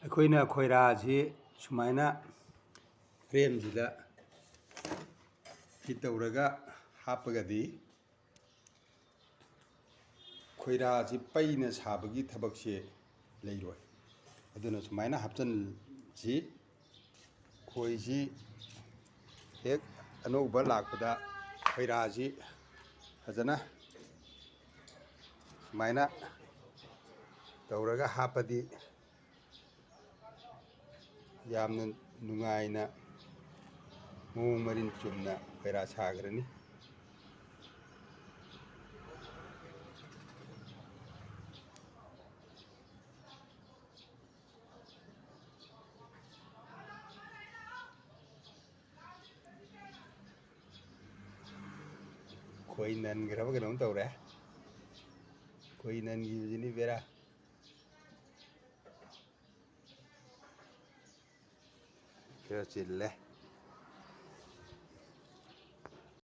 ꯑꯩꯈꯣꯏꯅ ꯈꯣꯏꯔꯥꯁꯤ ꯁꯨꯃꯥꯏꯅ ꯐ꯭ꯔꯦꯝꯁꯤꯗ ꯐꯤꯠ ꯇꯧꯔꯒ ꯍꯥꯞꯄꯒꯗꯤ ꯈꯣꯏꯔꯥꯁꯤ ꯄꯩꯅ ꯁꯥꯕꯒꯤ ꯊꯕꯛꯁꯦ ꯂꯩꯔꯣꯏ. ꯑꯗꯨꯅ ꯁꯨꯃꯥꯏꯅ ꯍꯥꯞꯆꯟꯁꯤ. ꯈꯣꯏꯁꯤ ꯍꯦꯛ ꯑꯅꯧꯕ ꯂꯥꯛꯄꯗ ꯈꯣꯏꯔꯥꯁꯤ ꯐꯖꯅ ꯁꯨꯃꯥꯏꯅ ꯇꯧꯔꯒ ꯍꯥꯞꯄꯗꯤ ꯌꯥꯝꯅ ꯅꯨꯡꯉꯥꯏꯅ ꯃꯑꯣꯡ ꯃꯔꯤꯟ ꯆꯨꯝꯅ ꯈꯣꯏꯔꯥ ꯁꯥꯈ꯭ꯔꯅꯤ. ꯈꯣꯏ ꯅꯟꯈ꯭ꯔꯕ ꯀꯩꯅꯣꯝ ꯇꯧꯔꯦ. ꯈꯣꯏ ꯅꯟꯈꯤꯕꯁꯤꯅꯤ ꯕꯦꯔꯥ. ꯈꯔ ꯆꯤꯜꯂꯦ.